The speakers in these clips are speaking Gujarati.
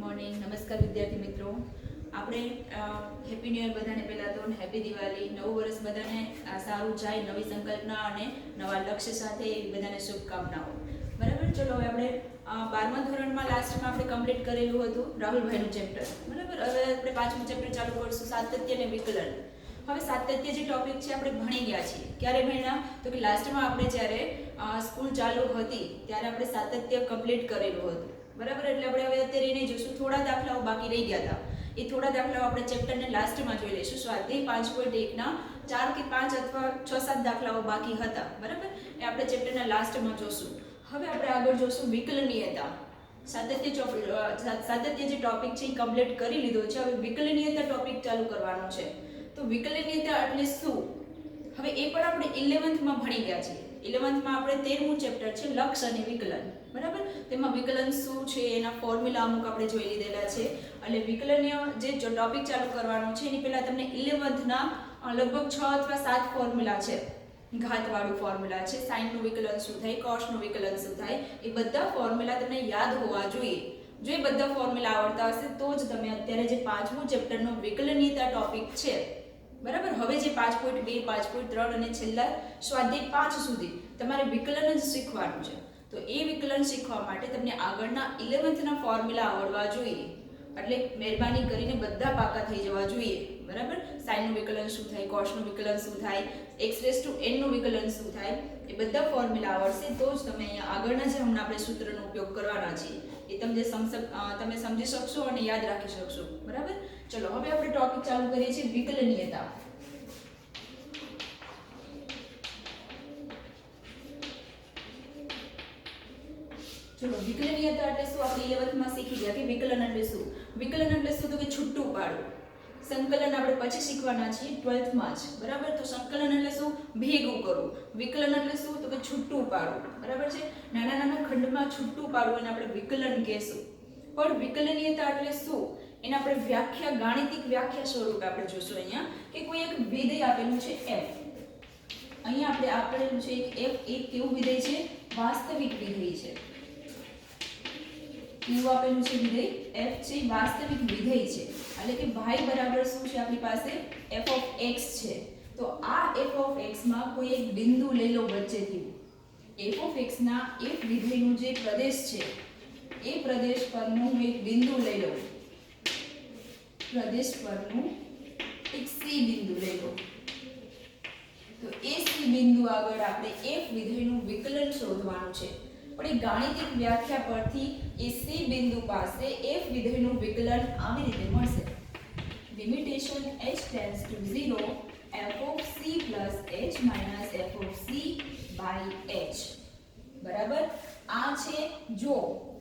મોર્નિંગ નમસ્કાર વિદ્યાર્થી મિત્રો આપણે હેપી ન્યૂ યર બધાને પહેલાં તો હેપી દિવાળી નવું વર્ષ બધાને સારું જાય નવી સંકલ્પના અને નવા લક્ષ્ય સાથે એવી બધાને શુભકામનાઓ બરાબર ચલો હવે આપણે 12મા ધોરણમાં લાસ્ટમાં આપણે કમ્પ્લીટ કરેલું હતું રાહુલભાઈનું ચેપ્ટર બરાબર હવે આપણે 5મું ચેપ્ટર ચાલુ કરશું સાતત્ય અને વિકલન હવે સાતત્ય જે ટોપિક છે આપણે ભણી ગયા છીએ ક્યારે ભણ્યા તો કે લાસ્ટમાં આપણે જ્યારે સ્કૂલ ચાલુ હતી ત્યારે આપણે સાતત્ય કમ્પ્લીટ કરેલું હતું બરાબર એટલે આપણે હવે અત્યારે એને જોઈશું થોડા દાખલાઓ બાકી રહી ગયા હતા એ થોડા દાખલાઓ આપણે ચેપ્ટરને લાસ્ટમાં જોઈ લઈશું સ્વાધ્યાય 5.1 ના 4 કે 5 અથવા 6-7 દાખલાઓ બાકી હતા બરાબર એ આપણે ચેપ્ટરના લાસ્ટમાં જોશું હવે આપણે આગળ જોશું વિકલનીયતા સાતત્ય જે ટોપિક છે એ કમ્પ્લીટ કરી લીધો છે હવે વિકલનીયતા ટોપિક ચાલુ કરવાનો છે તો વિકલનીયતા એટલે શું હવે એ પણ આપણે 11th માં ભણી ગયા છીએ 11th માં આપણે 13મું ચેપ્ટર છે લક્ષ અને વિકલન બરાબર તેમાં વિકલન શું છે એના ફોર્મ્યુલા અમુક આપણે જોઈ લીધેલા છે એટલે વિકલનીય જે ટોપિક ચાલુ કરવાનો છે એની પહેલા તમને 11th ના લગભગ 6 અથવા 7 ફોર્મ્યુલા છે ઘાતવાળું ફોર્મ્યુલા છે સાઇનનું વિકલન શું થાય કોસનું વિકલન શું થાય એ બધા ફોર્મ્યુલા તમને યાદ હોવા જોઈએ જો એ બધા ફોર્મ્યુલા આવડતા હશે તો જ તમે અત્યારે જે 5મું ચેપ્ટરનો વિકલનીયતા ટોપિક છે બરાબર હવે જે 5.2 5.3 અને છેલ્લા સ્વાધ્યાય 5 સુધી તમારે વિકલન જ શીખવાનું છે તો એ વિકલન શીખવા માટે તમને આગળના 11th ના ફોર્મ્યુલા આવડવા જોઈએ એટલે મહેરબાની કરીને બધા પાકા થઈ જવા જોઈએ બરાબર સાઇનનું વિકલન શું થાય કોસનું વિકલન શું થાય x⁻n નું વિકલન શું થાય એ બધા ફોર્મ્યુલા આવડશે તો જ તમે અહીંયા આગળના જે હમણાં આપણે સૂત્રનો ઉપયોગ કરવાના છીએ એ તમે સમજી શકશો અને યાદ રાખી શકશો બરાબર ચલો હવે આપણે ટોપિક ચાલુ કરીએ છીએ વિકલનીયતા ચલો વિકલનીયતા એટલે શું આપણે 11th માં શીખી ગયા કે વિકલન એટલે શું તો કે છૂટું પાડવું સંકલન આપણે પછી શીખવાના છીએ 12th માં જ બરાબર તો સંકલન એટલે શું ભેગું કરવું વિકલન એટલે શું તો કે છૂટું પાડવું બરાબર છે નાના નાના ખંડમાં છૂટું પાડવું એને આપણે વિકલન કહેશું પણ વિકલનીયતા એટલે શું એને આપણે વ્યાખ્યા ગાણિતિક વ્યાખ્યા સ્વરૂપે આપણે જોશું અહીંયા કે કોઈ એક વિધેય આપેલું છે f અહીંયા આપણે આપેલું છે f એક કેવું વિધેય છે વાસ્તવિક વિધેય છે કેવું આપેલું છે વિધેય f છે વાસ્તવિક વિધેય છે એટલે કે y બરાબર શું છે આપણી પાસે f of x છે તો આ f of x માં કોઈ એક બિંદુ લઈ લો વચ્ચેથી f of x ના એક વિધેયનું જે પ્રદેશ છે એ પ્રદેશ પરનું હું એક બિંદુ લઈ લઉં પ્રદેશ પરનું એક c બિંદુ લઈ લો તો એ c બિંદુ આગળ આપણે f વિધેયનું વિકલન શોધવાનું છે પણ એ ગાણિતિક વ્યાખ્યા પરથી એ c બિંદુ પાસે f વિધેયનું વિકલન આવી રીતે મળશે limitation h tends to 0 f of c plus h minus f of c by h બરાબર આ છે જો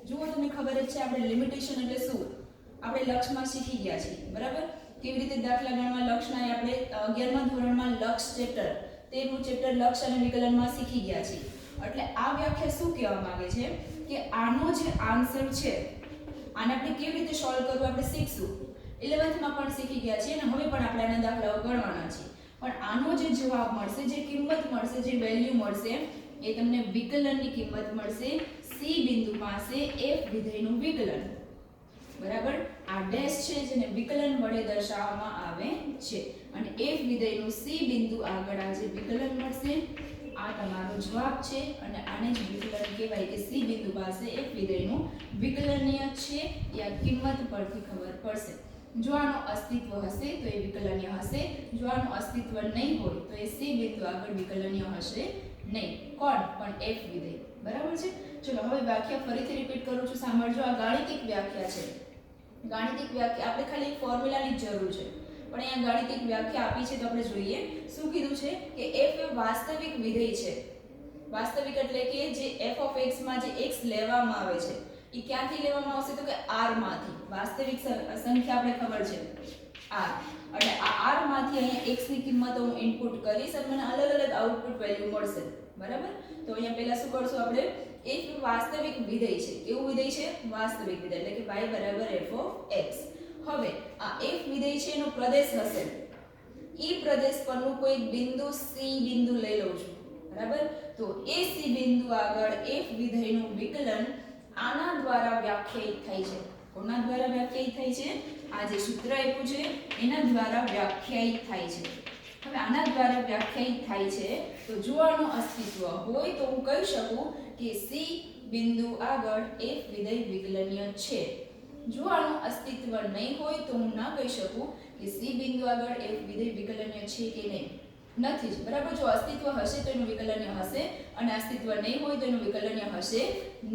તમને ખબર જ છે આપણે લિમિટેશન એટલે શું આપણે લક્ષમાં શીખી ગયા છીએ બરાબર કેવી રીતે દાખલા ગણવા લક્ષના આપણે 11મા ધોરણમાં લક્ષ ચેપ્ટર 13મું ચેપ્ટર લક્ષ અને વિકલનમાં શીખી ગયા છીએ એટલે આ વ્યાખ્યા શું કહેવા માંગે છે કે આનો જે આન્સર છે આને આપણે કેવી રીતે સોલ્વ કરવું આપણે શીખશું 11th માં પણ શીખી ગયા છીએ અને હવે પણ આપણે આના દાખલાઓ ગણવાના છે પણ આનો જે જવાબ મળશે જે કિંમત મળશે જે વેલ્યુ મળશે એ તમને વિકલનની કિંમત મળશે c બિંદુ પાસે f વિધેયનું વિકલન બરાબર આ ડેશ છે જેને વિકલન વડે દર્શાવવામાં આવે છે અને f વિધેયનું c બિંદુ આગળ આ જે વિકલન મળશે આ તમારો જવાબ છે અને આને જ વિકલન કહેવાય કે c બિંદુ પાસે f વિધેયનું વિકલનીય છે એ આ કિંમત પરથી ખબર પડશે જો આનું અસ્તિત્વ હશે તો એ વિકલનીય હશે જો આનું અસ્તિત્વ નહીં હોય તો એ c બિંદુ આગળ વિકલનીય હશે નહીં કોણ પણ f વિધેય બરાબર છે ચલો હવે વ્યાખ્યા ફરીથી રિપીટ કરું છું સાંભળજો આ ગાણિતિક વ્યાખ્યા છે ગાણિતિક વ્યાખ્યા આપણે ખાલી એક ફોર્મ્યુલાની જ જરૂર છે પણ અહીંયા ગાણિતિક વ્યાખ્યા આપી છે તો આપણે જોઈએ શું કીધું છે કે f એ વાસ્તવિક વિધેય છે વાસ્તવિક એટલે કે જે f of x માં જે x લેવામાં આવે છે એ ક્યાંથી લેવામાં આવશે તો કે r માંથી વાસ્તવિક સંખ્યા આપણે ખબર છે r એટલે આ r માંથી અહીંયા x ની કિંમત હું ઇનપુટ કરીશ અને મને અલગ અલગ આઉટપુટ વેલ્યુ મળશે બરાબર તો અહીંયા પહેલા શું કરશું આપણે f વાસ્તવિક વિધેય છે કેવું વિધેય છે વાસ્તવિક વિધેય એટલે કે y બરાબર f of x હવે આ f વિધેય છે એનો પ્રદેશ હશે ઈ પ્રદેશ પરનું કોઈ બિંદુ c બિંદુ લઈ લઉં છું બરાબર તો એ c બિંદુ આગળ f વિધેયનું વિકલન આના દ્વારા વ્યાખ્યાયિત થાય છે. કોના દ્વારા વ્યાખ્યાયિત થાય છે? આ જે સૂત્ર આપ્યું છે એના દ્વારા વ્યાખ્યાયિત થાય છે. હવે આના દ્વારા વ્યાખ્યાયિત થાય છે તો જો આનું અસ્તિત્વ હોય તો હું કહી શકું કે C બિંદુ આગળ f વિધેય વિકલનીય છે. જો આનું અસ્તિત્વ નહીં હોય તો હું ના કહી શકું કે C બિંદુ આગળ f વિધેય વિકલનીય છે કે નહીં. નથી જ, બરાબર. જો અસ્તિત્વ હશે તો એનું વિકલનીય હશે અને અસ્તિત્વ નહીં હોય તો એનું વિકલનીય હશે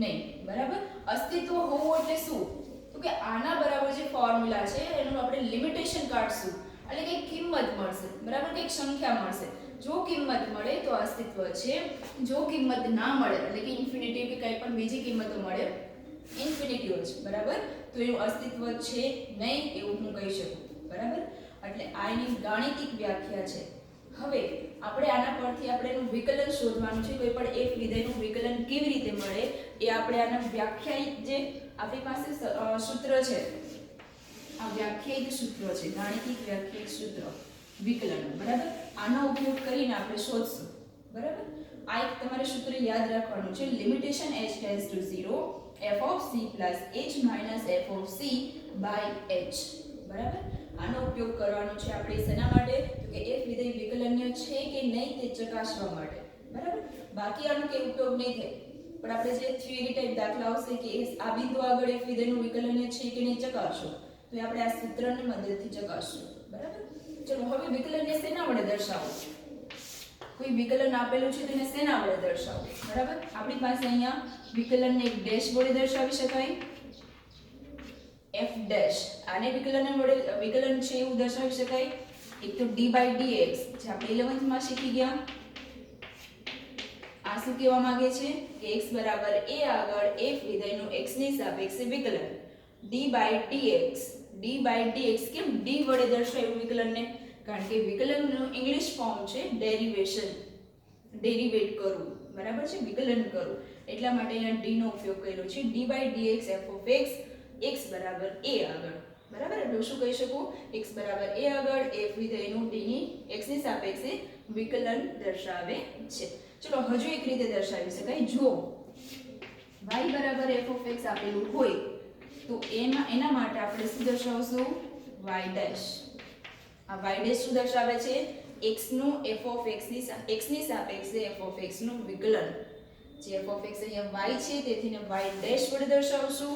નહીં, બરાબર. અસ્તિત્વ હોવું એટલે શું? તો કે આના બરાબર જે ફોર્મ્યુલા છે એનું આપણે લિમિટેશન કાઢશું એટલે કે કિંમત મળશે, બરાબર, કે સંખ્યા મળશે. જો કિંમત મળે તો અસ્તિત્વ છે, જો કિંમત ના મળે એટલે કે ઇન્ફિનિટી કે કંઈ પણ બીજી કિંમતો મળે, ઇન્ફિનિટી હોય છે, બરાબર, તો એનું અસ્તિત્વ છે નહીં એવું હું કહી શકું, બરાબર. એટલે આ એની ગાણિતિક વ્યાખ્યા છે. હવે આપણે આના પરથી આપણે એનું વિકલન શોધવાનું છે. કોઈ પણ એક વિધેયનું વિકલન કેવી રીતે મળે એ આપણે આના વ્યાખ્યાયિત જે આપણી પાસે સૂત્ર છે, આ વ્યાખ્યાયિત સૂત્ર છે, ગાણિતિક વ્યાખ્યાયિત સૂત્ર વિકલન, બરાબર. આનો ઉપયોગ કરીને આપણે શોધશું, બરાબર. આ એક તમારે સૂત્ર યાદ રાખવાનું છે. Limitation h tends to 0 f of c plus h minus f of c by h, બરાબર. આનો ઉપયોગ કરવાનો છે આપણે શેના માટે? તો કે f વિધેય વિકલનીય છે કે નહીં તે ચકાસવા માટે, બરાબર. બાકી આનો કે ઉપયોગ નહીં થાય, પણ આપણે જે થિયરી ટાઈપ દાખલા આવશે કે આ બિંદુ આગળ f વિધેયનું વિકલનીય છે કે નહીં ચકાસો, તો આપણે આ સૂત્રની મદદથી ચકાસશું, બરાબર. ચલો હવે વિકલનને શેના વડે દર્શાવો? કોઈ વિકલન આપેલું છે તેને શેના વડે દર્શાવો, બરાબર. આપણી પાસે અહીંયા વિકલનને એક ડેશ વડે દર્શાવી શકાય, f ડેશ. આને વિકલન વડે વિકલન છે એવું દર્શાવી શકાય. એક તો d/dx જે આપણે 11th માં શીખી ગયા. આ શું કહેવા માંગે છે કે x બરાબર a આગળ f વિધેયનું x ની સાપેક્ષે વિકલન d/dx. d/dx કેમ d વડે દર્શાવ્યું વિકલનને? કારણ કે વિકલનનું ઇંગ્લિશ ફોર્મ છે ડેરિવેશન, ડેરિવેટ કરવું, બરાબર છે, વિકલન કરવું. એટલા માટે અહીંયા d નો ઉપયોગ કર્યો છે. d/dx f of x, x બરાબર a આગળ, બરાબર. એટલે શું કહી શકું? x બરાબર a આગળ f વિધેયનું d ની x ની સાપેક્ષે વિકલન દર્શાવે છે. ચલો હજુ એક રીતે દર્શાવી શકાય. જો y બરાબર f of x આપેલું હોય તો એના માટે આપણે શું દર્શાવશું? y dash. આ y ડેશ શું દર્શાવે છે? x નું f of x ની સાપેક્ષે f of x નું વિકલન. જે f of x અહીંયા y છે તેથી ને y ડેશ વડે દર્શાવશું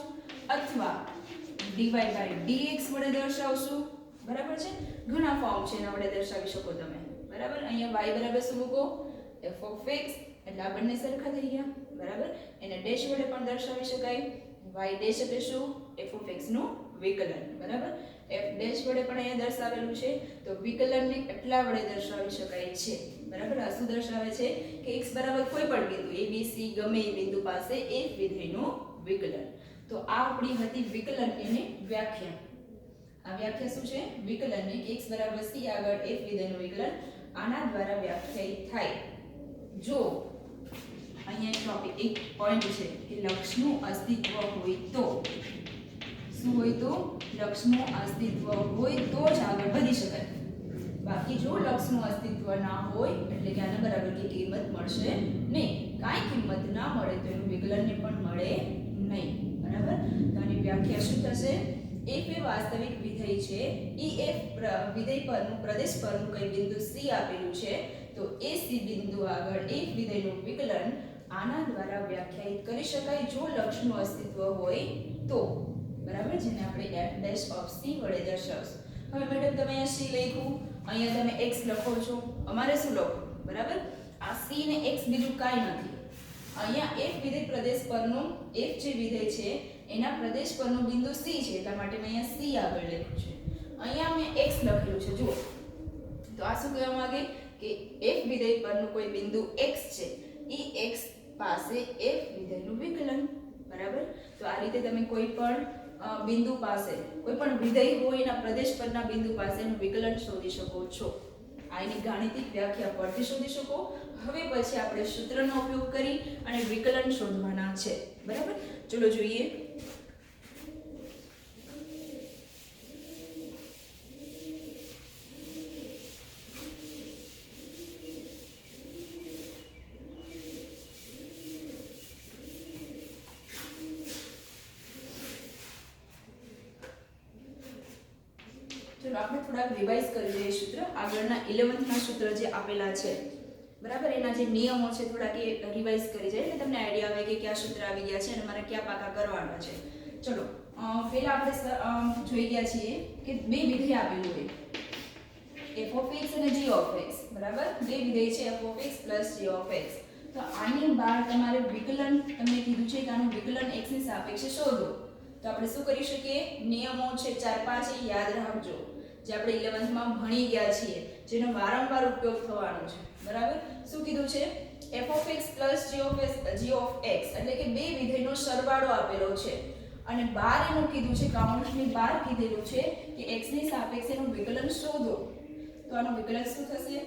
અથવા dy/dx વડે દર્શાવશું, બરાબર છે. ઘણા ફોર્મ છે એના વડે દર્શાવી શકો તમે, બરાબર. અહીંયા y બરાબર શું મૂકો? f of x, એટલે આ બંને સરખા થઈ ગયા, બરાબર. એને ડેશ વડે પણ દર્શાવી શકાય. y ડેશ એટલે શું? f of x નું વિકલન, બરાબર. f ડેશ વડે પણ અહીંયા દર્શાવેલું છે તો વિકલનને એટલા વડે દર્શાવી શકાય છે, બરાબર. આ શું દર્શાવે છે કે x બરાબર કોઈ પણ બિંદુ a b c ગમે એ બિંદુ પાસે f વિધેયનું વિકલન. તો આ આપણી હતી વિકલનની વ્યાખ્યા. આ વ્યાખ્યા શું છે? વિકલનની કે x બરાબર c આગળ f વિધેયનું વિકલન આના દ્વારા વ્યાખ્યાયિત થાય. જો અહીંયા એક ટોપિક એક પોઈન્ટ છે કે લક્ષનું અસ્તિત્વ હોય તો શું હોય? તો લક્ષનું અસ્તિત્વ હોય તો જ આગળ વધી શકાય. બાકી જો લક્ષનું અસ્તિત્વ ના હોય એટલે કે આના બરાબર કે કિંમત મળશે નહીં. કાંઈ કિંમત ના મળે તો એનું વિકલનને પણ મળે નહીં, બરાબર. તો આની વ્યાખ્યા શું થશે? f એ વાસ્તવિક વિધેય છે. e f વિધેય પરનું પ્રદેશ પરનું કોઈ બિંદુ c આપેલું છે તો એ c બિંદુ આગળ f વિધેયનું વિકલન આના દ્વારા વ્યાખ્યાયિત કરી શકાય જો લક્ષનું અસ્તિત્વ હોય તો, બરાબર. જેને આપણે f dash of c વડે દર્શાવશું. હવે મેડમ તમે અહીંયા c લખ્યું, અહીંયા તમે x લખો છો, અમારે શું લખવું? બરાબર. આ c ને x બીજું કાંઈ નથી. અહીંયા f વિધેય પ્રદેશ પરનું f જે વિધેય છે એના પ્રદેશ પરનું બિંદુ c છે એટલા માટે મેં અહીંયા c આગળ લખ્યું છે. અહીંયા મેં x લખેલું છે, જુઓ. તો આ શું કહેવા માંગે કે f વિધેય પરનું કોઈ બિંદુ x છે એ x પાસે f વિધેયનું વિકલન, બરાબર. તો આ રીતે તમે કોઈ પણ બિંદુ પાસે કોઈ પણ વિધેય હોય એના પ્રદેશ પરના બિંદુ પાસેનું વિકલન શોધી શકો છો. આ એની ગાણિતિક વ્યાખ્યા પરથી શોધી શકો. હવે પછી આપણે સૂત્રનો ઉપયોગ કરી અને વિકલન શોધવાના છે, બરાબર. ચલો જોઈએ. ચલો આપણે થોડાક રિવાઇઝ કરી લઈએ સૂત્ર. આગળના 11th ના સૂત્ર જે આપેલા છે બરાબર, એના જે નિયમો છે થોડાક એ રિવાઇઝ કરી જાય એટલે તમને આઈડિયા આવે કે કયા સૂત્ર આવી ગયા છે અને મારે કયા પાકા કરવાના છે. ચલો પહેલા આપણે જોઈ ગયા છીએ કે બે વિધેય આપેલું હોય f of x અને g of x બરાબર. બે વિધેય છે f of x g of x. તો આની બહાર તમારે વિકલન તમને કીધું છે કે આનું વિકલન x ની સાપેક્ષે શોધો. તો આપણે શું કરી શકીએ? નિયમો છે 4-5 એ યાદ રાખજો જે આપણે 11th માં ભણી ગયા છીએ, જેનો વારંવાર ઉપયોગ થવાનો છે બરાબર. શું કીધું છે? f of x g of x એટલે કે બે વિધેયનો સરવાળો આપેલો છે અને બહાર એનું કીધું છે, કાઉન્સની બહાર કીધેલું છે કે x ની સાપેક્ષે એનું વિકલન શોધો. તો આનું વિકલન શું થશે?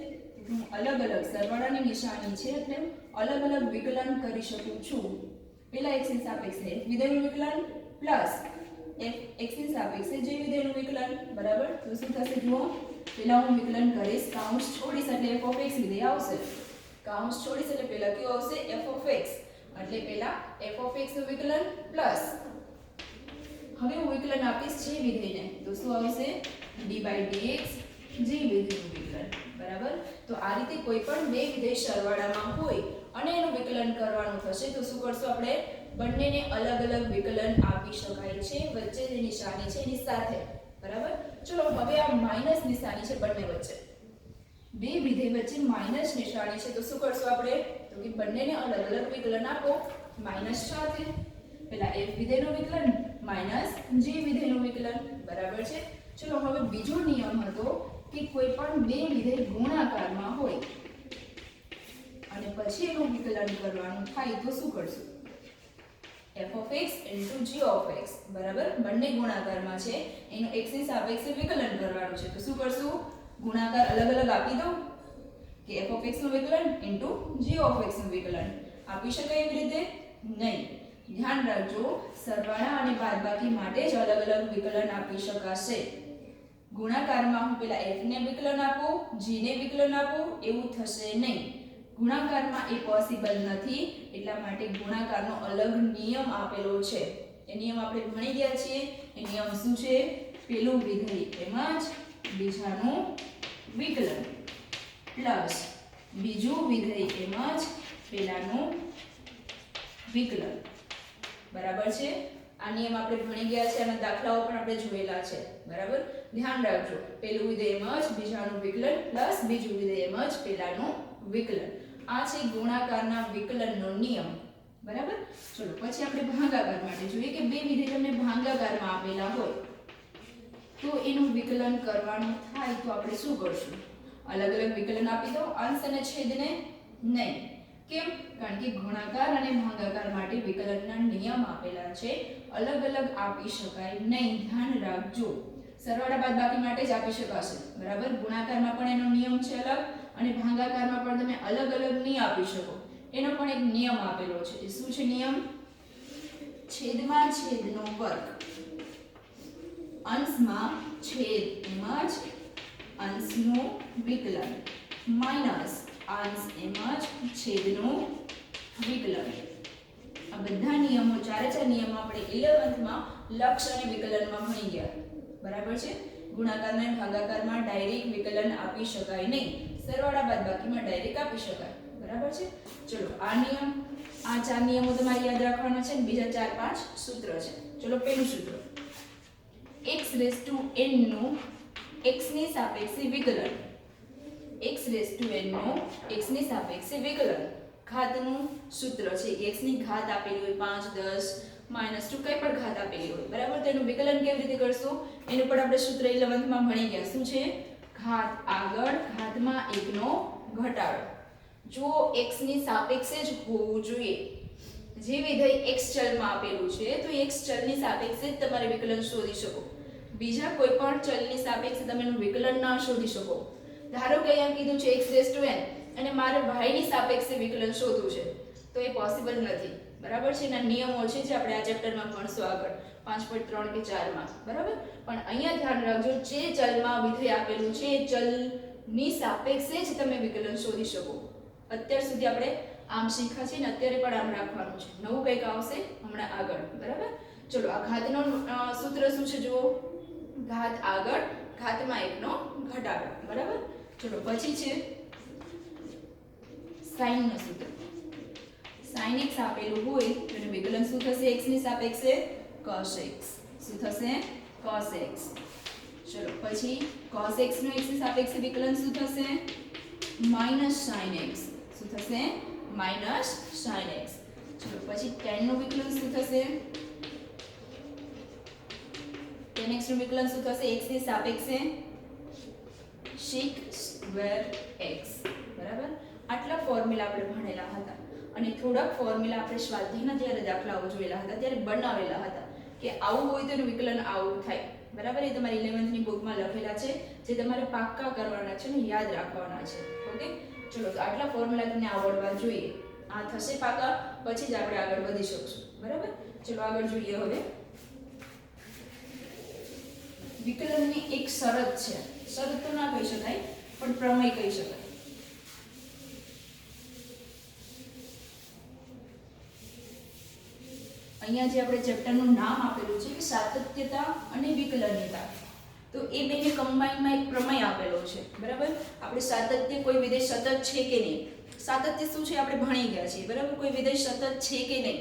હું અલગ અલગ સરવાળાની નિશાની છે એટલે અલગ અલગ વિકલન કરી શકું છું. પહેલા x ની સાપેક્ષે f વિધેયનું વિકલન પ્લસ x ની સાપેક્ષે g વિધેયનું વિકલન બરાબર. તો શું થશે જુઓ, પહેલા હું વિકલન કરીશ, કાઉન્સ છોડીશ એટલે f of x વિધેય આવશે. કાઉન્સ છોડીશ એટલે પહેલા કયું આવશે? f of x. એટલે પહેલા f of x નું વિકલન પ્લસ હવે હું વિકલન આપીશ g વિધેયને તો શું આવશે? d/dx g વિધેયનું વિકલન બરાબર. તો આ રીતે કોઈ પણ બે વિધેય સરવાળામાં હોય અને એનું વિકલન કરવાનું થશે તો શું કરશું આપણે? બંનેને અલગ અલગ વિકલન આપી શકાય છે વચ્ચે જે નિશાની છે એની સાથે બરાબર. ચલો હવે આ માઈનસ નિશાની છે બંને વચ્ચે, બે વિધેય વચ્ચે માઈનસ નિશાની છે તો શું કરશું આપણે? તો કે બંનેને અલગ અલગ વિકલન આપો માઈનસ સાથે. પહેલા f વિધેયનું વિકલન માઈનસ g વિધેયનું વિકલન બરાબર છે. ચલો હવે બીજો નિયમ હતો કે કોઈ પણ બે વિધેય ગુણાકારમાં હોય અને પછી એનું વિકલન કરવાનું થાય તો શું કરશું? f of x g of x બરાબર. બંને ગુણાકારમાં છે, એનું x ની સાપેક્ષે વિકલન કરવાનું છે તો શું કરશું? ગુણાકાર અલગ અલગ આપી દો કે f of x નું વિકલન g of x નું વિકલન આપી શકાય એવી રીતે નહીં. ધ્યાન રાખજો, સરવાળા અને બાદબાકી માટે જ અલગ અલગ વિકલન આપી શકાશે. ગુણાકારમાં હું પેલા f ને વિકલન આપું, g ને વિકલન આપું એવું થશે નહીં. ગુણાકારમાં એ પોસિબલ નથી, એટલા માટે ગુણાકારનો અલગ નિયમ આપેલો છે. એ નિયમ આપણે ભણી ગયા છીએ. એ નિયમ શું છે? પેલું વિધેય તેમજ બીજાનું વિકલન પ્લસ બીજું વિધેય તેમજ પેલાનું વિકલન બરાબર છે. આ નિયમ આપણે ભણી ગયા છે અને દાખલાઓ પણ આપણે જોયેલા છે બરાબર. ધ્યાન રાખજો, પેલું વિધેય તેમજ બીજાનું વિકલન પ્લસ બીજું વિધેય તેમજ પેલાનું વિકલન. આ છે ગુણાકારના વિકલનનો નિયમ બરાબર. ચલો પછી આપણે ભાગાકાર માટે જોઈએ કે બે વિધેય તમને ભાગાકારમાં આપેલા હોય તો એનું વિકલન કરવાનું થાય તો આપણે શું કરશું? અલગ અલગ વિકલન આપી દો, અંશ અને છેદને નહીં. કેમ? કારણ કે ગુણાકાર અને ભાગાકાર માટે વિકલનના નિયમ આપેલા છે, અલગ અલગ આપી શકાય નહીં. ધ્યાન રાખજો, સરવાળા બાદબાકી માટે જ આપી શકાશે બરાબર. ગુણાકારમાં પણ એનો નિયમ છે અલગ અને ભાગાકારમાં પણ તમે અલગ અલગ નહીં આપી શકો. એનો પણ એક નિયમ આપેલો છે. એ શું છે નિયમ? છેદમાં છેદનો વર્ગ અંશમાં છેદ તેમજ અંશનું વિકલન માઈનસ અંશ તેમજ છેદનું વિકલન. આ બધા નિયમો ચારે નિયમો આપણે 11th માં લક્ષ અને વિકલનમાં ભણી ગયા બરાબર છે. ગુણાકારના અને ભાગાકારમાં ડાયરેક્ટ વિકલન આપી શકાય નહીં, સરવાળા બાદબાકીમાં ડાયરેક્ટ આપી શકાય બરાબર છે. ચલો આ નિયમ, આ ચાર નિયમો તમારે યાદ રાખવાના છે ને બીજા 4-5 સૂત્ર છે. ચલો પહેલું સૂત્ર, xn નું x ની સાપેક્ષે વિકલન. xn નું x ની સાપેક્ષે વિકલન ઘાતનું સૂત્ર છે. x ની ઘાત આપેલી હોય 5, 10, -2 કઈ પણ ઘાત આપેલી હોય બરાબર. તેનું વિકલન કેવી રીતે કરશું એનું પણ આપણે સૂત્ર 11th માં ભણી ગયા. શું છે? ઘાત આગળ ઘાતમાં 1 નો ઘટાડો. જો x ની સાપેક્ષે જ હોવું જોઈએ. જે વિધેય x ચલમાં આપેલું છે તો x ચલની સાપેક્ષે જ તમારે વિકલન શોધી શકો. બીજા કોઈ પણ ચલની સાપેક્ષે તમે એનું વિકલન ના શોધી શકો. ધારો કે અહીંયા કીધું છે xn અને મારે y ની સાપેક્ષે વિકલન શોધવું છે તો એ પોસિબલ નથી બરાબર છે. એના નિયમો છે જે આપણે આ ચેપ્ટરમાં ભણશું આગળ 5.3 કે 4 માં બરાબર. પણ અહીંયા ધ્યાન રાખજો, જે ચલમાં વિધેય આપેલું છે એ ચલની સાપેક્ષે જ તમે વિકલન શોધી શકો. અત્યાર સુધી આપણે આમ શીખ્યા છે ને અત્યારે પણ આમ રાખવાનું છે. નવું કંઈક આવશે હમણાં આગળ બરાબર. ચલો આ ઘાતનો સૂત્ર શું છે જુઓ, ઘાત આગળ ઘાતમાં 1 નો ઘટાડો, બરાબર. ચલો પછી છે sin નું સૂત્ર. sin x આપેલું હોય તો એનું વિકલન શું થશે? x ની સાપેક્ષે cos x. શું થશે? cos x. ચલો પછી cos x નું x ની સાપેક્ષે વિકલન શું થશે? Minus sin x. શું થશે? Minus sin x. ચલો પછી tan નું વિકલન શું થશે? tan x નું વિકલન શું થશે? x ની સાપેક્ષે sec square x, બરાબર. આટલા ફોર્મ્યુલા આપણે ભણેલા હતા અને થોડાક ફોર્મ્યુલા આપણે સ્વાધ્યાયના જ્યારે દાખલાઓ જોયેલા હતા ત્યારે બનાવેલા હતા કે આવું હોય તો એનું વિકલન આવું થાય, બરાબર. એ તમારી 11th ની બુકમાં લખેલા છે, જે તમારે પાક્કા કરવાના છે અને યાદ રાખવાના છે. ઓકે, ચલો તો આટલા ફોર્મ્યુલા તમને આવડવા જોઈએ. આ થશે પાક્કા, પછી જ આપણે આગળ વધી શકશું, બરાબર. ચલો આગળ જોઈએ. હવે વિકલનની એક શરત છે. શરત તો ના કહી શકાય પણ પ્રમેય કહી શકાય. અહીંયા જે આપણે ચેપ્ટરનું નામ આપેલું છે કે સાતત્યતા અને વિકલનીયતા, તો એ બેને કમ્બાઈનમાં એક પ્રમેય આપેલો છે, બરાબર. આપણે સાતત્ય, કોઈ વિધેય સતત છે કે નહીં, સાતત્ય શું છે આપણે ભણી ગયા છીએ, બરાબર. કોઈ વિધેય સતત છે કે નહીં,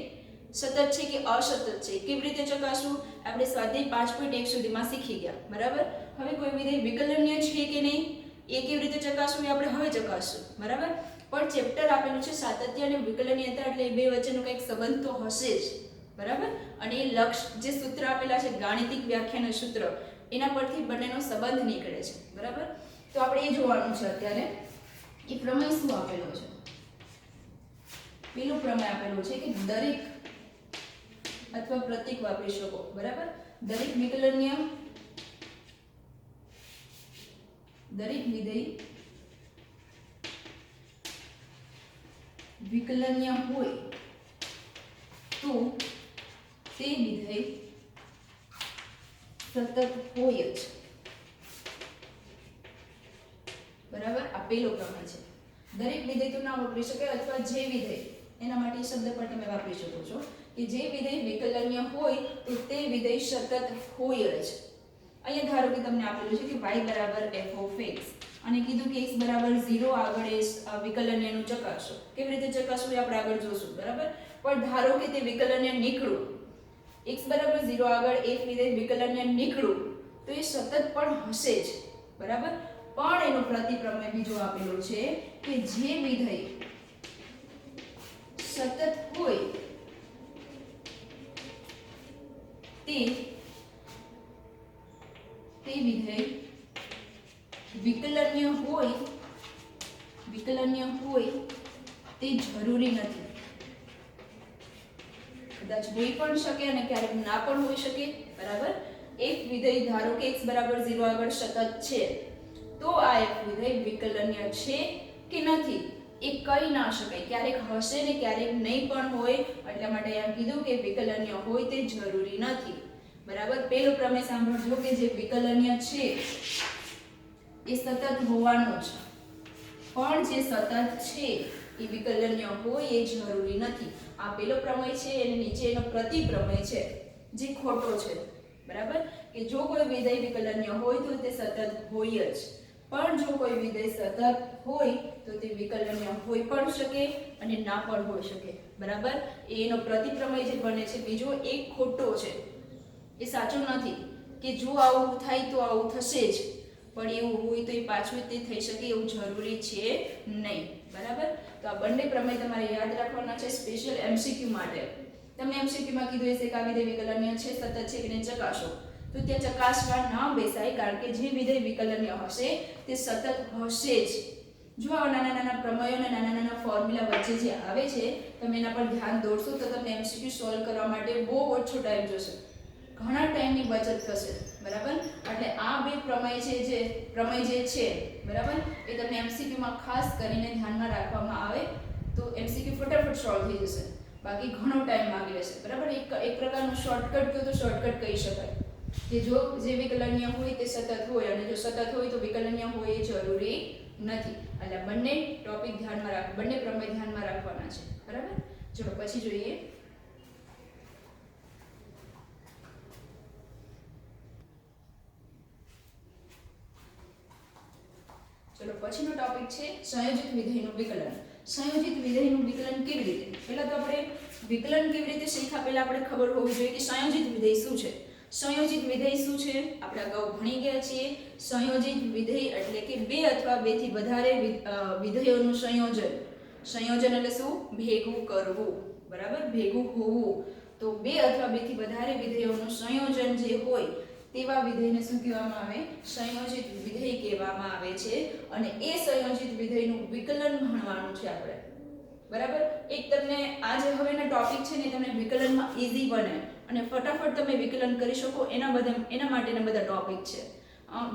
સતત છે કે અસતત છે, કેવી રીતે ચકાસવું આપણે સ્વાધ્યાય 5.1 સુધીમાં શીખી ગયા, બરાબર. હવે કોઈ વિધેય વિકલનીય છે કે નહીં એ કેવી રીતે ચકાસવું એ આપણે હવે ચકાસશું, બરાબર. પણ ચેપ્ટર આપેલું છે સાતત્ય અને વિકલનીયતા, એટલે એ બે વચ્ચેનો કંઈક સંબંધ તો હશે જ, બરાબર. અને એ લક્ષ જે સૂત્ર આપેલા છે ગાણિતિક વ્યાખ્યાના સૂત્ર, એના પરથી બંનેનો સંબંધ નીકળે છે, બરાબર. તો આપણે એ જોવાનું છે અત્યારે એ પ્રમેય શું આપેલો છે. પેલું પ્રમેય આપેલું છે કે દરેક અથવા પ્રતીક વાપરી શકો, બરાબર. દરેક વિકલનીય, દરેક વિધેય વિકલનીય હોય તો તે વિધેય સતત હોય જ, બરાબર. આ પેલો પ્રમેય છે. દરેક વિધેય તો ના વાપરી શકાય, અથવા જે વિધેય, એના માટે શબ્દ પણ તમે વાપરી શકો છો કે જે વિધેય વિકલનીય હોય તો તે વિધેય સતત હોય જ. અહીંયા ધારો કે તમને આપેલું છે કે y બરાબર f of x અને કીધું કે x બરાબર 0 આગળ એ વિકલનીયનું ચકાસો. કેવી રીતે ચકાસવું એ આપણે આગળ જોશું, બરાબર. પણ ધારો કે તે વિકલનીય નીકળું, x બરાબર 0 આગળ એક વિધેય વિકલનીય નીકળું તો એ સતત પણ હશે જ, બરાબર. પણ એનો પ્રતિપ્રમેય બીજો આપેલો છે કે જે વિધેય સતત હોય તે વિધેય વિકલનીય હોય તે જરૂરી નથી. કદાચ હોઈ પણ શકે અને ક્યારેક ના પણ હોઈ શકે, બરાબર. એક વિધેય ધારો કે x બરાબર 0 આગળ સતત છે તો આ એક વિધેય વિકલનીય છે કે નથી એ કહી ના શકાય. ક્યારેક હશે ને ક્યારેક નહીં પણ હોય, એટલા માટે એમ કીધું કે વિકલનીય હોય તે જરૂરી નથી, બરાબર. પેલો પ્રમેય સાંભળજો કે જે વિકલનીય છે એ સતત હોવાનું છે, પણ જે સતત છે એ વિકલનીય હોય એ જરૂરી નથી. આ પેલો પ્રમેય છે અને નીચે એનો પ્રતિપ્રમેય છે જે ખોટો છે, બરાબર. કે જો કોઈ વિધેય વિકલનીય હોય તો તે સતત હોય જ, પણ જો કોઈ વિધેય સતત હોય તો તે વિકલનીય હોઈ પણ શકે અને ના પણ હોઈ શકે, બરાબર. એનો પ્રતિપ્રમેય જે બને છે બીજો એક ખોટો છે, એ સાચું નથી કે જો આવું થાય તો આવું થશે જ, પણ એવું હોય તો એ પાછું તે થઈ શકે એવું જરૂરી છે નહીં, બરાબર. તો આ બંને પ્રમેય તમારે યાદ રાખવાના છે સ્પેશિયલ એમસીક્યુ માટે. તમને એમસીક્યુ માં કીધું હશે કે આ વિધેય વિકલનીય છે, સતત છે કે નહીં ચકાસો, તો ત્યાં ચકાસવા ના બેસાય, કારણ કે જે વિધેય વિકલનીય હશે તે સતત હશે જ. જો આ નાના નાના પ્રમેયો અને નાના નાના ફોર્મ્યુલા વચ્ચે જે આવે છે તમે એના પર ધ્યાન દોરશો તો તમને એમસીક્યુ સોલ્વ કરવા માટે બહુ ઓછો ટાઈમ જશે, ઘણા ટાઈમની બચત થશે, બરાબર. એટલે આ બે પ્રમેય છે જે છે, બરાબર, એ તમને એમસીક્યુ માં ખાસ કરીને ધ્યાનમાં રાખવામાં આવે તો એમસીક્યુ ફટાફટ સોલ્વ થઈ જશે. બાકી ઘણો ટાઈમ માંગી લેશે, બરાબર. એક પ્રકારનું શોર્ટકટ કહો તો શોર્ટકટ કહી શકાય કે જો જે વિકલનીય હોય તે સતત હોય અને જો સતત હોય તો વિકલનીય હોય એ જરૂરી નથી. એટલે બંને ટોપિક ધ્યાનમાં રાખ, બંને પ્રમેય ધ્યાનમાં રાખવાના છે, બરાબર. ચલો પછી જોઈએ પછીનો ટોપિક છે સંયોજિત વિધેયનું વિકલન. સંયોજિત વિધેયનું વિકલન કેવી રીતે? પહેલા તો આપણે વિકલન કેવી રીતે શીખ્યા પહેલા આપણે ખબર હોવી જોઈએ કે સંયોજિત વિધેય શું છે. સંયોજિત વિધેય શું છે આપણે અગાઉ ભણી ગયા છીએ. સંયોજિત વિધેય એટલે કે બે અથવા બેથી વધારે વિધેયોનું સંયોજન. સંયોજન એટલે શું? ભેગું કરવું, બરાબર, ભેગું હોવું. તો બે અથવા બેથી વધારે વિધેયોનું સંયોજન જે હોય તેવા વિધેયને શું કહેવામાં આવે? સંયોજિત વિધેય કહેવામાં આવે છે. અને એ સંયોજિત વિધેયનું વિકલન ભણવાનું છે આપણે, બરાબર. એક તમને આ જે હવેના ટોપિક છે ને તમને વિકલનમાં ઈઝી બને અને ફટાફટ તમે વિકલન કરી શકો એના માટેના બધા ટોપિક છે.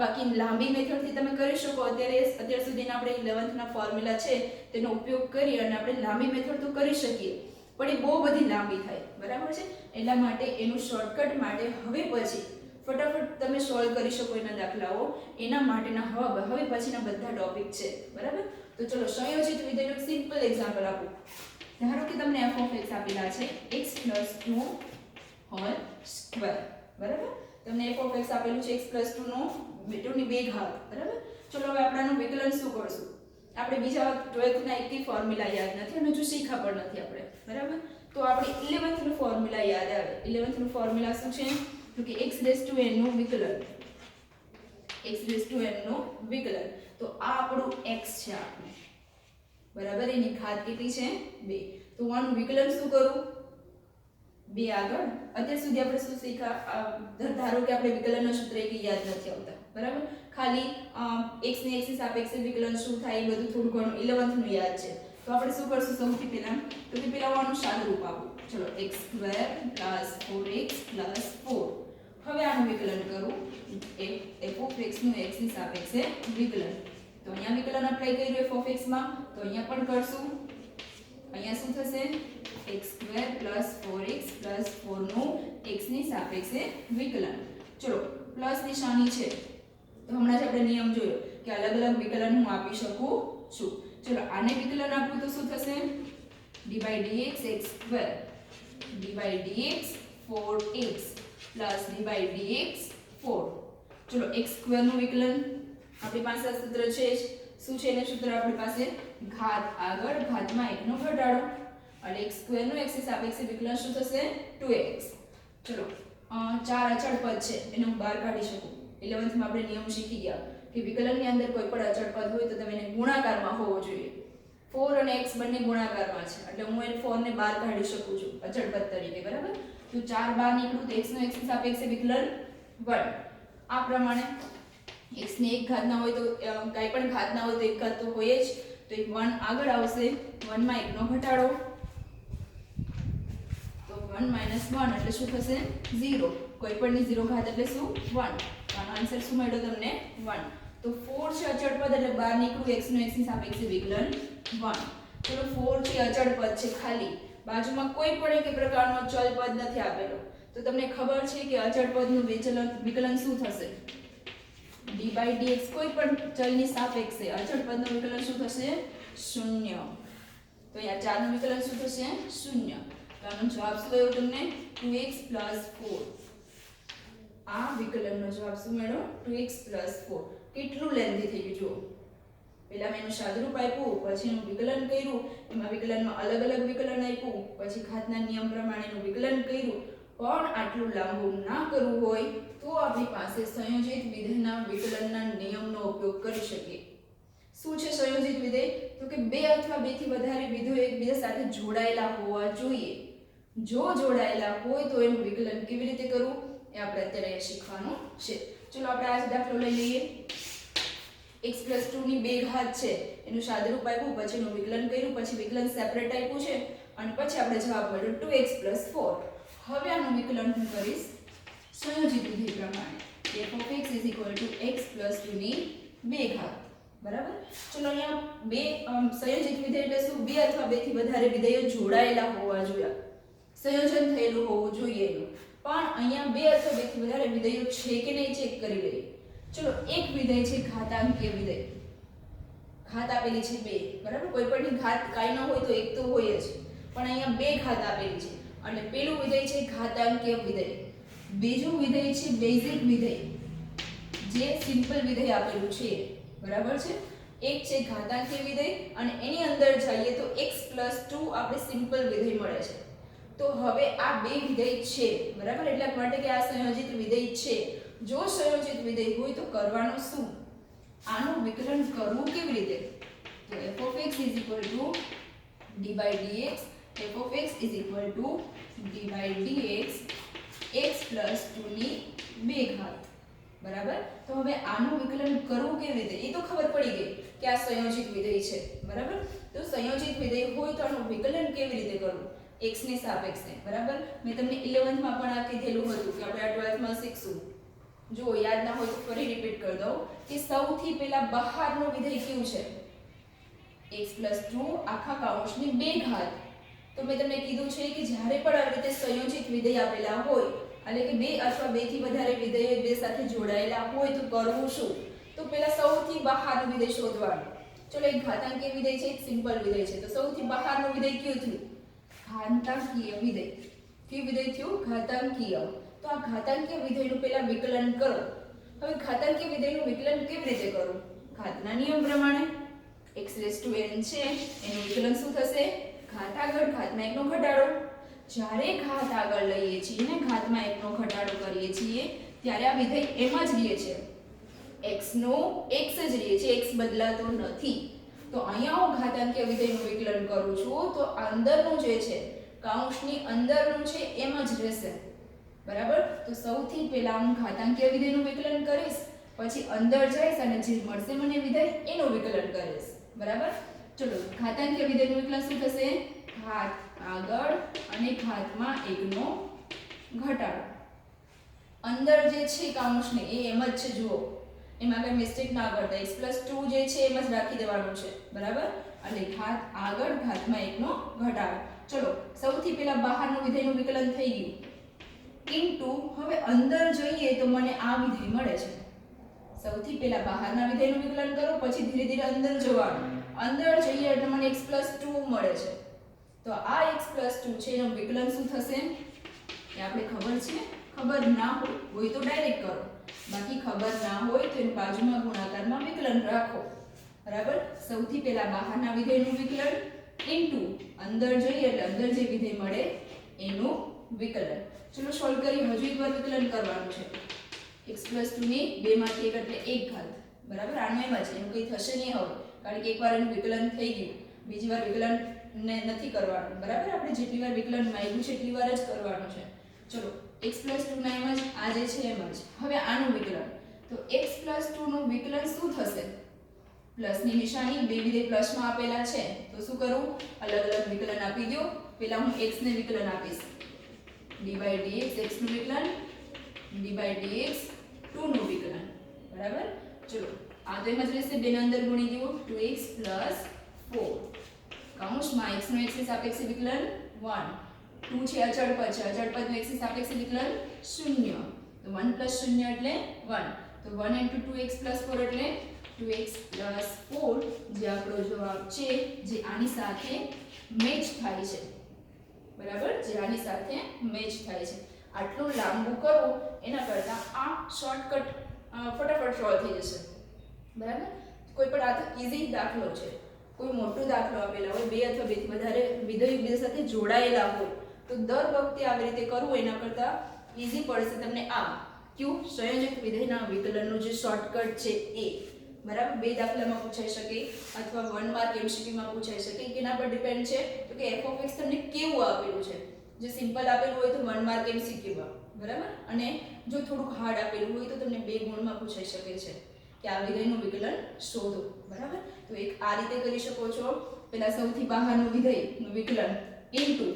બાકી લાંબી મેથડથી તમે કરી શકો. અત્યાર સુધીના આપણે 11th ના ફોર્મ્યુલા છે તેનો ઉપયોગ કરી અને આપણે લાંબી મેથડ તો કરી શકીએ, પણ એ બહુ બધી લાંબી થાય, બરાબર છે. એટલા માટે એનું શોર્ટકટ માટે હવે પછી ફટાફટ તમે સોલ્વ કરી શકો એના દાખલાઓ, એના માટેના હવે પછીના બધા ટોપિક છે, બરાબર. તો ચલો સંયોજિત વિધેયનું સિમ્પલ એક્ઝામ્પલ આપું. ધારો કે તમને f of x આપેલા છે x + 2 હોલ સ્ક્વેર, બરાબર. તમને f of x આપેલું છે x + 2 નો 2 ની 2 ઘાત, બરાબર. ચલો હવે આપણે આનું વિકલન શું કરશું? આપણે બીજા 12th ના એકેય ફોર્મ્યુલા યાદ નથી અને જો શીખા પણ નથી આપણે, બરાબર. તો આપણે 11th નું ફોર્મ્યુલા યાદ આવે. 11th નું ફોર્મ્યુલા શું છે? તો કે x⁻n નું વિકલન. x⁻n નું વિકલન. તો આ આપણું x છે આપણું, બરાબર. એની ઘાત કેટલી છે? 2. તો આનું વિકલન શું કરું? 2 આગળ. અત્યાર સુધી આપણે શું શીખ્યા? ધારો કે આપણે વિકલનના સૂત્ર એક યાદ નથી આવતા, બરાબર. ખાલી x ની x ની સાપેક્ષે વિકલન શું થાય એ બધું થોડું ઘણું 11th નું યાદ છે. તો આપણે શું કરશું સૌથી પહેલા? તો કે પહેલા આનું સાદુરૂપ આપું. ચલો x² + 4x + 4. હવે આનું વિકલન કરું. f of x નું x ની સાપેક્ષે વિકલન. તો અહીંયા વિકલન અપ્લાય કર્યું f of x માં, તો અહીંયા પણ કરશું. અહીંયા શું થશે? x² + 4x + 4 નું x ની સાપેક્ષે વિકલન. ચલો પ્લસ નિશાની છે તો હમણાં જ આપણે નિયમ જોયો કે અલગ અલગ વિકલન હું આપી શકું છું. ચલો આને વિકલન આપું તો શું થશે? d/dx x² d/dx 4x + d/dx 4. ચલો x² નું વિકલન આપણી પાસે આ સૂત્ર છે જ. શું છે એનું સૂત્ર આપણી પાસે? ઘાત આગળ ઘાતમાં 1 નો ઘટાડો. અને x² નું x ની સાપેક્ષે વિકલન શું થશે? 2x. ચલો 4 અચળ પદ છે એને હું બહાર કાઢી શકું. 11th માં આપણે નિયમ શીખી ગયા કે વિકલનની અંદર કોઈ પણ અચળ પદ હોય તો તમે એને ગુણાકારમાં હોવો જોઈએ. 4 અને x બંને ગુણાકારમાં છે એટલે હું એને 4 ને બહાર કાઢી શકું છું અચળ પદ તરીકે, બરાબર. તો 4 બહાર નીકળું તો x નો x ની સાપેક્ષે વિકલન 1. આ પ્રમાણે x ની એક ઘાત ના હોય તો કાઈ પણ ઘાત ના હોય તો એક ઘાત તો હોય જ, તો 1 આગળ આવશે. 1 માં 1 નો ઘટાડો તો 1 - 1 એટલે શું થશે? 0. કોઈ પણ ની 0 ઘાત એટલે શું? 1. આનો આન્સર શું મળ્યો તમને? 1. તો 4 છે અચળ પદ એટલે બહાર નીકળું x નો x ની સાપેક્ષે વિકલન 1. ચલો 4 છે અચળ પદ છે ખાલી, બાજુમાં કોઈ પણ એક પ્રકારનો ચલ પદ નથી આપેલો. તો તમને ખબર છે કે અચળ પદનું વિકલન શું થશે? d/dx કોઈ પણ ચલની સાપેક્ષે અચળ પદનું વિકલન શું થશે? 0. તો અહીંયા 4 નું વિકલન શું થશે? 0. તો આનો જવાબ શું આવ્યો તમને? 2x + 4. આ વિકલનનો જવાબ શું મળ્યો? 2x + 4. કેટલું લેન્ધી થઈ ગયું જુઓ. પહેલા મેં એનું સાદુરૂપ આપ્યું, પછી એનું વિકલન કર્યું, એમાં વિકલનમાં અલગ અલગ વિકલન આપ્યું, પછી ઘાતના નિયમ પ્રમાણે એનું વિકલન કર્યું. પણ આટલું લાંબુ ના કરવું હોય તો આપણી પાસે સંયોજિત વિધેયના વિકલનના નિયમનો ઉપયોગ કરી શકીએ. શું છે સંયોજિત વિધેય? તો કે બે અથવા બેથી વધારે વિધેયો એકબીજા સાથે જોડાયેલા હોવા જોઈએ. જો જોડાયેલા હોય તો એનું વિકલન કેવી રીતે કરવું એ આપણે અત્યારે શીખવાનું છે. ચલો આપણે આ દાખલો લઈ લઈએ. x + 2 ની 2 ઘાત છે એનું સાદુરૂપ આપ્યું, પછી એનું વિકલન કર્યું, પછી વિકલન સેપરેટ આપ્યું છે અને પછી આપણે જવાબ મળ્યો 2x + 4. હવે આનું વિકલન હું કરીશ સંયોજિત વિધેય પ્રમાણે. f of x = x + 2 ની 2 ઘાત, બરાબર. ચલો અહીંયા બે સંયોજિત વિધેય એટલે શું? બે અથવા બેથી વધારે વિધેયો જોડાયેલા હોવા જોઈએ, સંયોજન થયેલું હોવું જોઈએ એનું. પણ અહીંયા બે અથવા બેથી વધારે વિધેયો છે કે નહીં ચેક કરી લઈએ. ચલો એક વિધેય છે ઘાતાંકીય વિધેય. ઘાત આપેલી છે 2, બરાબર. કોઈ પણની ઘાત કાઈ ન હોય તો એક તો હોય જ, પણ અહીંયા 2 ઘાત આપેલી છે. અને પેલું વિધેય છે ઘાતાંકીય વિધેય. બીજું વિધેય છે બેઝિક વિધેય, જે સિમ્પલ વિધેય આપેલું છે, બરાબર છે. એક છે ઘાતાંકીય વિધેય અને એની અંદર જઈએ તો x + 2 આપણે સિમ્પલ વિધેય મળે છે. તો હવે આ બે વિધેય છે, બરાબર, એટલા માટે કે આ સંયોજિત વિધેય છે. જો સંયોજિત વિધેય હોય તો કરવાનું શું? આનું વિકલન કરવું કેવી રીતે? તો f(x) = d/dx, f(x) = d/dx x + 2 ની 2 ઘાત, બરાબર. તો હવે આનું વિકલન કરવું કેવી રીતે? એ તો ખબર પડી ગઈ કે આ સંયોજિત વિધેય છે, બરાબર. તો સંયોજિત વિધેય હોય તો આનું વિકલન કેવી રીતે કરવું? x ની સાપેક્ષે, બરાબર. મેં તમને 11th માં પણ આ કીધેલું હતું કે આપણે આ 12th માં શીખશું. જો યાદ ના હોય તો ફરી રિપીટ કરી દઉં કે સૌથી પહેલા બહારનું વિધેય કયું છે? x + 2 આખા કૌંસની 2 ઘાત. તો મેં તમને કીધું છે કે જ્યારે પણ આવી રીતે સંયોજિત વિધેય આપેલા હોય, એટલે કે બે અથવા બેથી વધારે વિધેયો બે સાથે જોડાયેલા હોય તો કરવું શું? તો પહેલા સૌથી બહારનું વિધેય શોધવાનું. ચલો એક ઘાતાંકીય વિધેય છે, એક સિમ્પલ વિધેય છે. તો સૌથી બહારનું વિધેય કયું થયું? ઘાતાંકીય વિધેય. કયું વિધેય થયું? ઘાતાંકીય. તો આ ઘાતાંકીય વિધેયનું પહેલા વિકલન કરો. હવે ઘાતાંકીય વિધેયનું વિકલન કેવી રીતે કરવું? ઘાતના નિયમ પ્રમાણે x⁴n છે એનું વિકલન શું થશે? ઘાત આગળ ઘાતમાં 1 નો ઘટાડો. જ્યારે ઘાત આગળ લઈએ છીએ ને ઘાતમાં 1 નો ઘટાડો કરીએ છીએ ત્યારે આ વિધેય એમ જ રહે છે. x નો x જ રહે છે, x બદલાતો નથી. તો અહીંયા હું ઘાતાંકીય વિધેયનું વિકલન કરું છું તો અંદરનું જે છે કૌંસની અંદરનું છે એમ જ રહેશે, બરાબર. તો સૌથી પહેલા હું ઘાતાંકીય વિધેયનું વિકલન કરીશ, પછી અંદર જઈશ અને જે મળશે મને વિધેય એનું વિકલન કરીશ, બરાબર. ચલો ઘાતાંકીય વિધેયનું વિકલન શું થશે? ઘાત આગળ અને ઘાતમાં 1 નો ઘટાડો. અંદર જે છે કૌંસને એ એમ જ છે, જુઓ એમાં કઈ મિસ્ટેક ના કરતા. x + 2 જે છે એમ જ રાખી દેવાનું છે, બરાબર. અને ઘાત આગળ ઘાતમાં 1 નો ઘટાડો. ચલો સૌથી પહેલા બહારનું વિધેયનું વિકલન થઈ ગયું. ઇન્ટુ હવે અંદર જઈએ તો મને આ વિધેય મળે છે. સૌથી પહેલા બહારના વિધેયનું વિકલન કરો, પછી ધીરે ધીરે અંદર જવાનું. અંદર જઈએ એટલે મને x + 2 મળે છે. તો આ x + 2 છે એનું વિકલન શું થશે? એ આપણે ખબર છે? ખબર ના હોય તો ડાયરેક્ટ કરો, બાકી ખબર ના હોય તો એની બાજુમાં ગુણાકારમાં વિકલન રાખો, બરાબર. સૌથી પહેલા બહારના વિધેયનું વિકલન ઇન્ટુ અંદર જઈએ એટલે અંદર જે વિધેય મળે એનું વિકલન. ચલો સોલ્વ કરી. હજુ એકવાર વિકલન કરવાનું છે. x + 2 ની 2 માંથી 1 એટલે 1 ઘાત, બરાબર. આનું એમ જ એનું કંઈ થશે નહીં હવે, કારણ કે એકવાર એનું વિકલન થઈ ગયું, બીજી વાર વિકલન ને નથી કરવાનું, બરાબર. આપણે જેટલી વાર વિકલન માંગ્યું છે એટલી વાર જ કરવાનું છે. ચલો x + 2 ના એમ જ આ જે છે એમ જ. હવે આનું વિકલન, તો x + 2 નું વિકલન શું થશે? પ્લસની નિશાની, બે વિધેય પ્લસમાં આપેલા છે તો શું કરું? અલગ અલગ વિકલન આપી દો. પહેલા હું x ને વિકલન આપીશ, d/dx x નું વિકલન, d/dx 2 નું વિકલન, બરાબર. ચલો આ તો એમ જ રહેશે, બેને અંદર ગુણી દો. 2x + 4 કૌંસમાં x નું x ની સાપેક્ષે વિકલન 1, 2 છે અચળ પદ છે, અચળ પદનું x ની સાપેક્ષે વિકલન 0. તો 1 + 0 એટલે 1. તો 1 * 2x + 4 એટલે 2x + 4 જે આપણો જવાબ છે, જે આની સાથે મેચ થાય છે, બરાબર. જે આની સાથે મેચ થાય છે. આટલું લાંબુ કરવું એના કરતાં આ શોર્ટકટ ફટાફટ સોલ્વ થઈ જશે, બરાબર. કોઈ પણ આ તો ઈઝી દાખલો છે. કોઈ મોટો દાખલો આપેલા હોય, બે અથવા બેથી વધારે વિધેયો એકબીજા સાથે જોડાયેલા હોય તો દર વખતે આવી રીતે કરવું એના કરતાં ઈઝી પડશે તમને આ કયું સંયોજક વિધેયના વિકલનનું જે શોર્ટકટ છે એ, બરાબર. બે દાખલામાં પૂછાઈ શકે અથવા 1 માર્ક MCQ માં પૂછાઈ શકે. કેના પર ડિપેન્ડ છે? તો કે f(x) તમને કેવું આપેલું છે. જે સિમ્પલ આપેલું હોય તો 1 માર્ક MCQ માં, બરાબર. અને જો થોડુંક હાર્ડ આપેલું હોય તો તમને 2 ગુણમાં પૂછાઈ શકે છે કે આ વિધેયનું વિકલન શોધો, બરાબર. તો એક આ રીતે કરી શકો છો. પહેલા સૌથી બહારનું વિધેયનું વિકલન ઇન્ટુ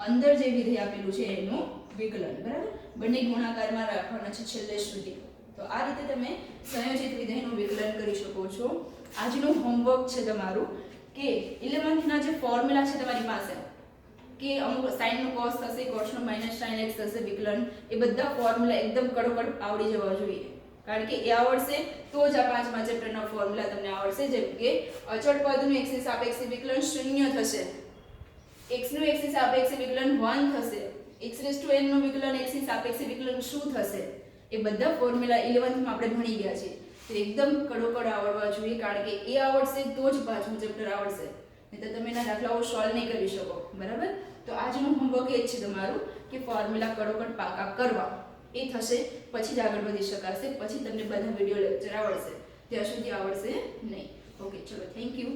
અંદર જે વિધેય આપેલું છે એનું વિકલન, બરાબર. બંને ગુણાકારમાં રાખવાના છે છેલ્લે સુધી. તો આ રીતે તમે સંયોજિત વિધેયનું વિકલન કરી શકો છો. આજનું હોમવર્ક છે તમારું કે 11th ના જે ફોર્મ્યુલા છે તમારી પાસે, કે અમુક sin નું cos થશે, cos નું -sin x થશે, વિકલન, એ બધા ફોર્મ્યુલા એકદમ કડકડ આવડી જવા જોઈએ. કારણ કે એ આવડશે તો જ આ 5મા ચેપ્ટરના ફોર્મ્યુલા તમને આવડશે. જેમ કે અચળ પદનું x ની સાપેક્ષે વિકલન 0 થશે, x નું x ની સાપેક્ષે વિકલન 1 થશે, x⁴n નું વિકલન x ની સાપેક્ષે વિકલન શું થશે, એ બધા ફોર્મ્યુલા 11th માં આપણે ભણી ગયા છે. તો એકદમ કડોકડ આવડવા જોઈએ, કારણ કે એ આવડશે તો જ પાંચમું ચેપ્ટર આવડશે, નહીં તો તમે એના દાખલાઓ સોલ્વ નહીં કરી શકો. બરાબર? તો આજનું હોમવર્ક એ જ છે તમારું કે ફોર્મ્યુલા કડોકડ પાકા કરવા. એ થશે પછી જ આગળ વધી શકાશે, પછી તમને બધા વિડીયો લેક્ચર આવડશે, ત્યાં સુધી આવડશે નહીં. ઓકે, ચલો, થેન્ક યુ.